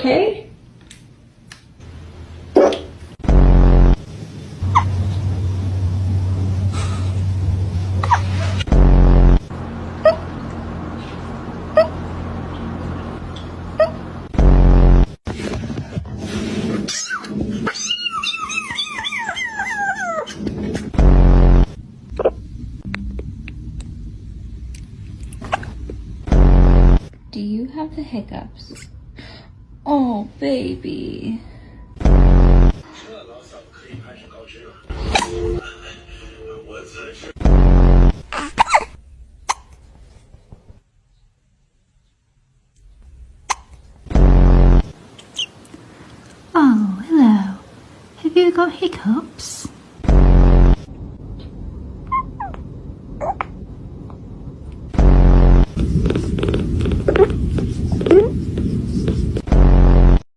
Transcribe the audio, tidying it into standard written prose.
okay? Do you have the hiccups? Oh, baby. Oh, hello. Have you got hiccups?